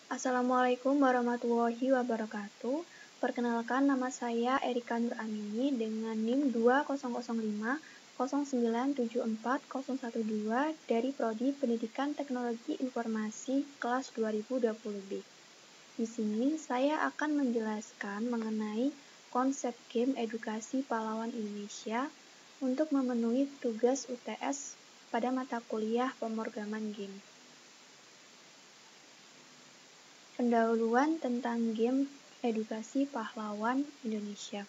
Assalamualaikum warahmatullahi wabarakatuh. Perkenalkan, nama saya Erika Nur Amini dengan NIM 2005 0974 dari Prodi Pendidikan Teknologi Informasi kelas 2020B. Di sini saya akan menjelaskan mengenai konsep game edukasi pahlawan Indonesia untuk memenuhi tugas UTS pada mata kuliah pemrograman game. Pendahuluan tentang game edukasi pahlawan Indonesia.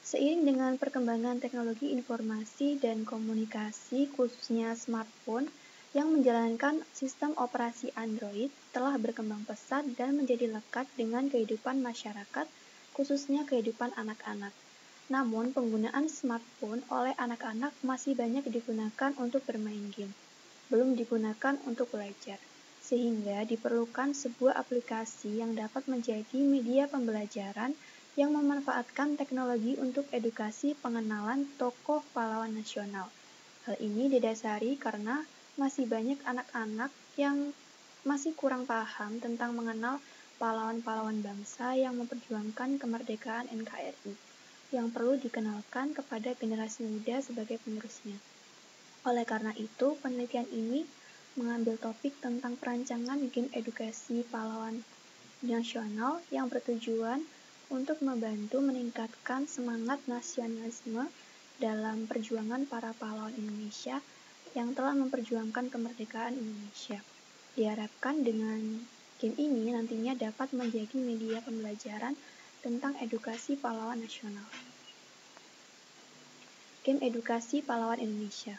Seiring dengan perkembangan teknologi informasi dan komunikasi, khususnya smartphone, yang menjalankan sistem operasi Android telah berkembang pesat dan menjadi lekat dengan kehidupan masyarakat, khususnya kehidupan anak-anak. Namun, penggunaan smartphone oleh anak-anak masih banyak digunakan untuk bermain game, belum digunakan untuk belajar. Sehingga diperlukan sebuah aplikasi yang dapat menjadi media pembelajaran yang memanfaatkan teknologi untuk edukasi pengenalan tokoh pahlawan nasional. Hal ini didasari karena masih banyak anak-anak yang masih kurang paham tentang mengenal pahlawan-pahlawan bangsa yang memperjuangkan kemerdekaan NKRI, yang perlu dikenalkan kepada generasi muda sebagai penerusnya. Oleh karena itu, penelitian ini mengambil topik tentang perancangan game edukasi pahlawan nasional yang bertujuan untuk membantu meningkatkan semangat nasionalisme dalam perjuangan para pahlawan Indonesia yang telah memperjuangkan kemerdekaan Indonesia. Diharapkan dengan game ini nantinya dapat menjadi media pembelajaran tentang edukasi pahlawan nasional. Game edukasi pahlawan Indonesia.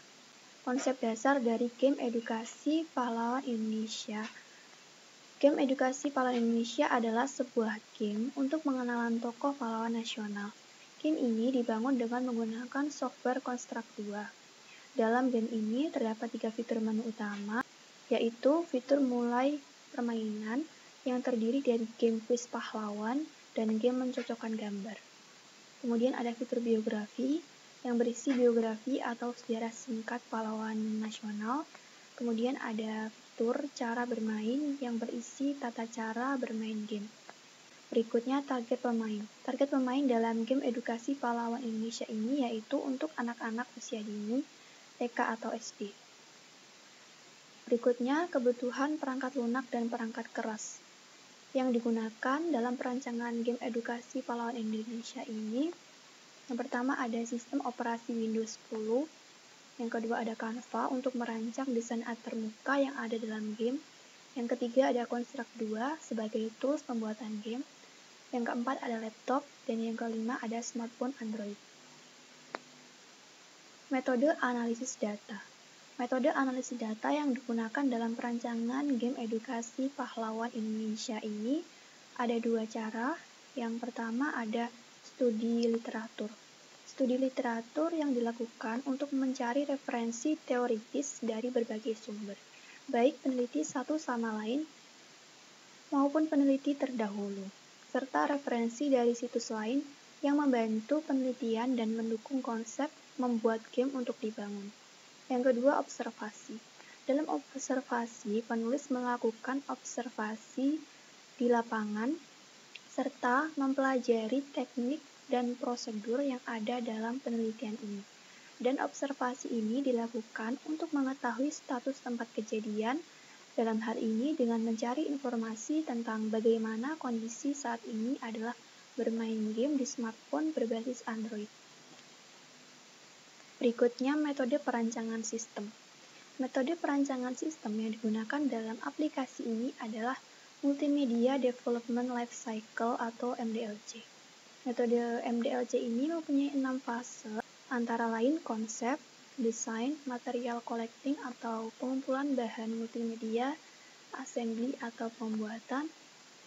Konsep dasar dari game edukasi pahlawan Indonesia. Game edukasi pahlawan Indonesia adalah sebuah game untuk mengenalan tokoh pahlawan nasional. Game ini dibangun dengan menggunakan software Construct 2. Dalam game ini terdapat 3 fitur menu utama, yaitu fitur mulai permainan yang terdiri dari game quiz pahlawan dan game mencocokkan gambar. Kemudian ada fitur biografi yang berisi biografi atau sejarah singkat pahlawan nasional. Kemudian ada fitur cara bermain yang berisi tata cara bermain game. Berikutnya target pemain. Target pemain dalam game edukasi pahlawan Indonesia ini yaitu untuk anak-anak usia dini, TK atau SD. Berikutnya kebutuhan perangkat lunak dan perangkat keras yang digunakan dalam perancangan game edukasi pahlawan Indonesia ini. Yang pertama ada sistem operasi Windows 10, yang kedua ada Canva untuk merancang desain antarmuka yang ada dalam game, yang ketiga ada Construct 2 sebagai tools pembuatan game, yang keempat ada laptop, dan yang kelima ada smartphone Android. Metode analisis data. Metode analisis data yang digunakan dalam perancangan game edukasi pahlawan Indonesia ini ada 2 cara. Yang pertama ada studi literatur. Studi literatur yang dilakukan untuk mencari referensi teoritis dari berbagai sumber, baik peneliti satu sama lain maupun peneliti terdahulu, serta referensi dari situs lain yang membantu penelitian dan mendukung konsep membuat game untuk dibangun. Yang kedua, observasi. Dalam observasi, penulis melakukan observasi di lapangan serta mempelajari teknik dan prosedur yang ada dalam penelitian ini. Dan observasi ini dilakukan untuk mengetahui status tempat kejadian, dalam hal ini dengan mencari informasi tentang bagaimana kondisi saat ini adalah bermain game di smartphone berbasis Android. Berikutnya metode perancangan sistem. Metode perancangan sistem yang digunakan dalam aplikasi ini adalah Multimedia Development Life Cycle atau MDLC. Metode MDLC ini mempunyai 6 fase, antara lain konsep, desain, material collecting atau pengumpulan bahan multimedia, assembly atau pembuatan,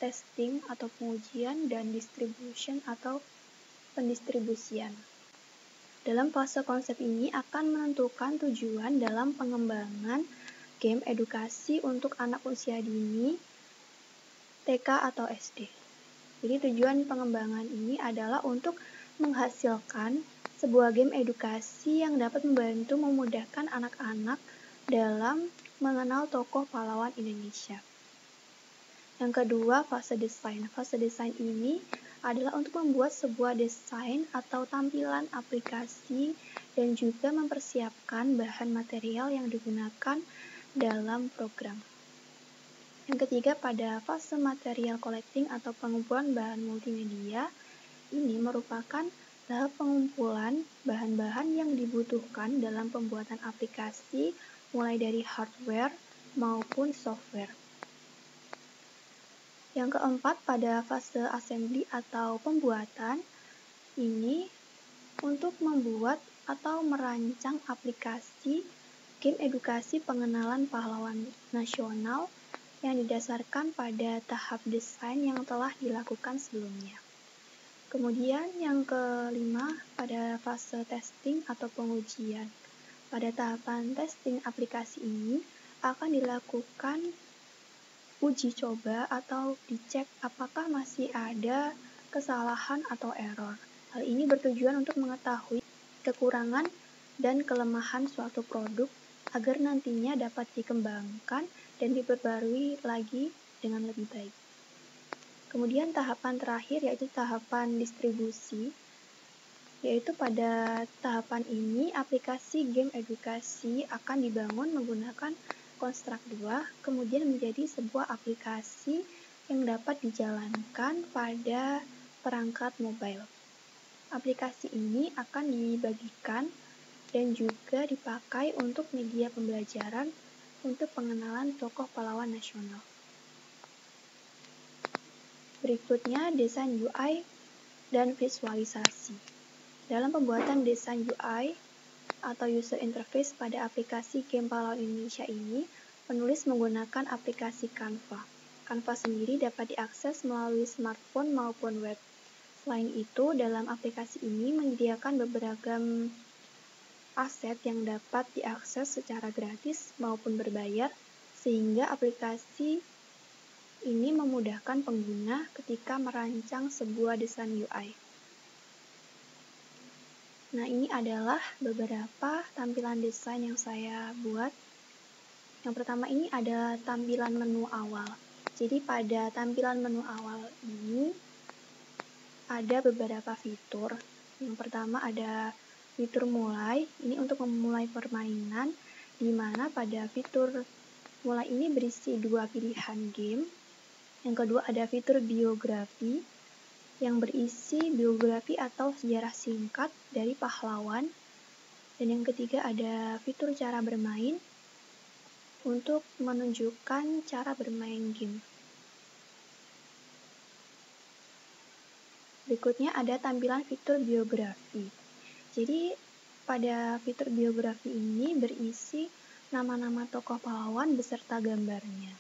testing atau pengujian, dan distribution atau pendistribusian. Dalam fase konsep ini akan menentukan tujuan dalam pengembangan game edukasi untuk anak usia dini, TK atau SD. Jadi tujuan pengembangan ini adalah untuk menghasilkan sebuah game edukasi yang dapat membantu memudahkan anak-anak dalam mengenal tokoh pahlawan Indonesia. Yang kedua, fase desain. Fase desain ini adalah untuk membuat sebuah desain atau tampilan aplikasi dan juga mempersiapkan bahan material yang digunakan dalam program. Yang ketiga, pada fase material collecting atau pengumpulan bahan multimedia, ini merupakan tahap pengumpulan bahan-bahan yang dibutuhkan dalam pembuatan aplikasi mulai dari hardware maupun software. Yang keempat, pada fase assembly atau pembuatan, ini untuk membuat atau merancang aplikasi game edukasi pengenalan pahlawan nasional yang didasarkan pada tahap desain yang telah dilakukan sebelumnya. Kemudian yang kelima, pada fase testing atau pengujian. Pada tahapan testing aplikasi ini akan dilakukan uji coba atau dicek apakah masih ada kesalahan atau error. Hal ini bertujuan untuk mengetahui kekurangan dan kelemahan suatu produk agar nantinya dapat dikembangkan dan diperbarui lagi dengan lebih baik. Kemudian tahapan terakhir yaitu tahapan distribusi, yaitu pada tahapan ini aplikasi game edukasi akan dibangun menggunakan konstruk 2, kemudian menjadi sebuah aplikasi yang dapat dijalankan pada perangkat mobile. Aplikasi ini akan dibagikan dan juga dipakai untuk media pembelajaran untuk pengenalan tokoh pahlawan nasional. Berikutnya, desain UI dan visualisasi. Dalam pembuatan desain UI atau user interface pada aplikasi game pahlawan Indonesia ini, penulis menggunakan aplikasi Canva. Canva sendiri dapat diakses melalui smartphone maupun web. Selain itu, dalam aplikasi ini menyediakan beberapa aset yang dapat diakses secara gratis maupun berbayar, sehingga aplikasi ini memudahkan pengguna ketika merancang sebuah desain UI. Nah, ini adalah beberapa tampilan desain yang saya buat. Yang pertama ini ada tampilan menu awal. Jadi pada tampilan menu awal ini ada beberapa fitur. Yang pertama ada fitur mulai, ini untuk memulai permainan, di mana pada fitur mulai ini berisi 2 pilihan game. Yang kedua ada fitur biografi, yang berisi biografi atau sejarah singkat dari pahlawan. Dan yang ketiga ada fitur cara bermain, untuk menunjukkan cara bermain game. Berikutnya ada tampilan fitur biografi. Jadi pada fitur biografi ini berisi nama-nama tokoh pahlawan beserta gambarnya.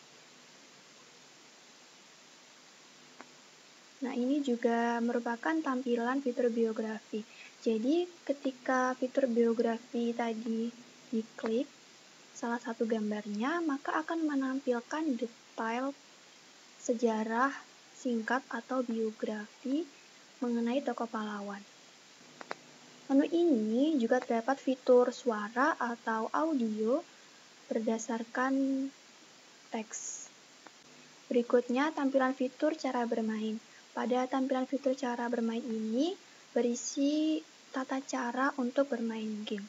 Nah, ini juga merupakan tampilan fitur biografi. Jadi ketika fitur biografi tadi diklik salah satu gambarnya, maka akan menampilkan detail sejarah singkat atau biografi mengenai tokoh pahlawan. Menu ini juga terdapat fitur suara atau audio berdasarkan teks. Berikutnya, tampilan fitur cara bermain. Pada tampilan fitur cara bermain ini berisi tata cara untuk bermain game.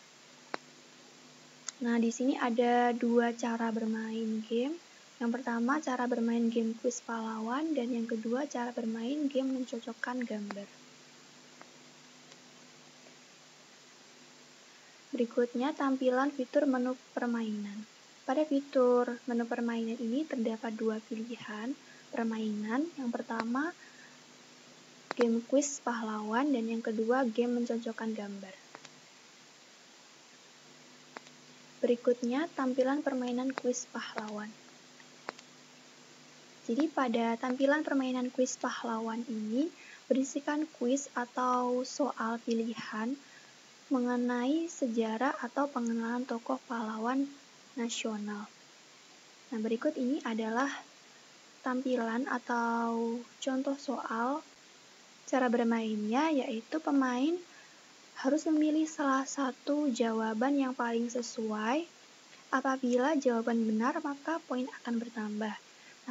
Nah, di sini ada 2 cara bermain game. Yang pertama, cara bermain game kuis pahlawan, dan yang kedua, cara bermain game mencocokkan gambar. Berikutnya, tampilan fitur menu permainan. Pada fitur menu permainan ini terdapat 2 pilihan permainan. Yang pertama, game kuis pahlawan, dan yang kedua, game mencocokkan gambar. Berikutnya, tampilan permainan kuis pahlawan. Jadi pada tampilan permainan kuis pahlawan ini berisikan kuis atau soal pilihan mengenai sejarah atau pengenalan tokoh pahlawan nasional. Nah, berikut ini adalah tampilan atau contoh soal. Cara bermainnya yaitu pemain harus memilih salah satu jawaban yang paling sesuai. Apabila jawaban benar, maka poin akan bertambah.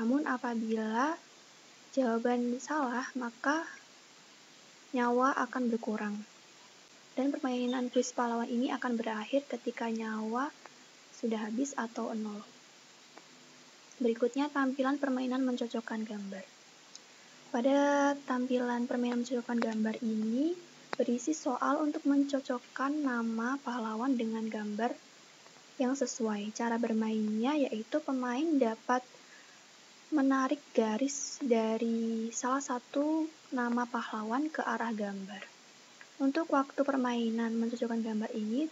Namun apabila jawaban salah, maka nyawa akan berkurang. Dan permainan kuis pahlawan ini akan berakhir ketika nyawa sudah habis atau 0. Berikutnya tampilan permainan mencocokkan gambar. Pada tampilan permainan mencocokkan gambar ini berisi soal untuk mencocokkan nama pahlawan dengan gambar yang sesuai. Cara bermainnya yaitu pemain dapat menarik garis dari salah satu nama pahlawan ke arah gambar. Untuk waktu permainan mencocokkan gambar ini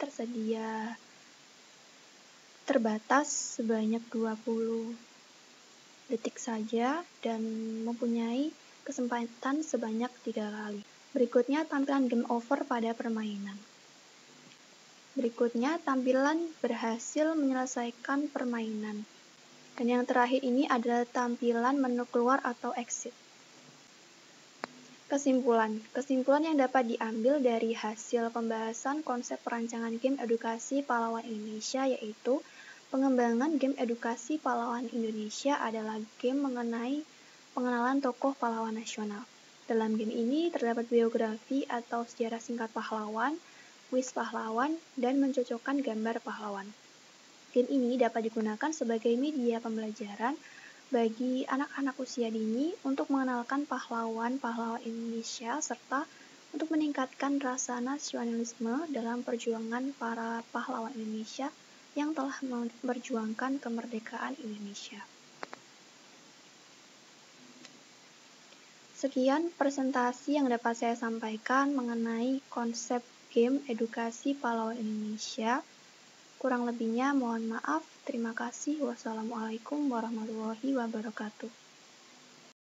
terbatas sebanyak 20 detik saja dan mempunyai kesempatan sebanyak 3 kali. Berikutnya tampilan game over pada permainan. Berikutnya tampilan berhasil menyelesaikan permainan. Dan yang terakhir ini adalah tampilan menu keluar atau exit. Kesimpulan yang dapat diambil dari hasil pembahasan konsep perancangan game edukasi pahlawan Indonesia yaitu pengembangan game edukasi pahlawan Indonesia adalah game mengenai pengenalan tokoh pahlawan nasional. Dalam game ini terdapat biografi atau sejarah singkat pahlawan, kuis pahlawan, dan mencocokkan gambar pahlawan. Game ini dapat digunakan sebagai media pembelajaran bagi anak-anak usia dini untuk mengenalkan pahlawan-pahlawan Indonesia serta untuk meningkatkan rasa nasionalisme dalam perjuangan para pahlawan Indonesia yang telah memperjuangkan kemerdekaan Indonesia. Sekian presentasi yang dapat saya sampaikan mengenai konsep game edukasi pahlawan Indonesia. Kurang lebihnya mohon maaf. Terima kasih. Wassalamualaikum warahmatullahi wabarakatuh.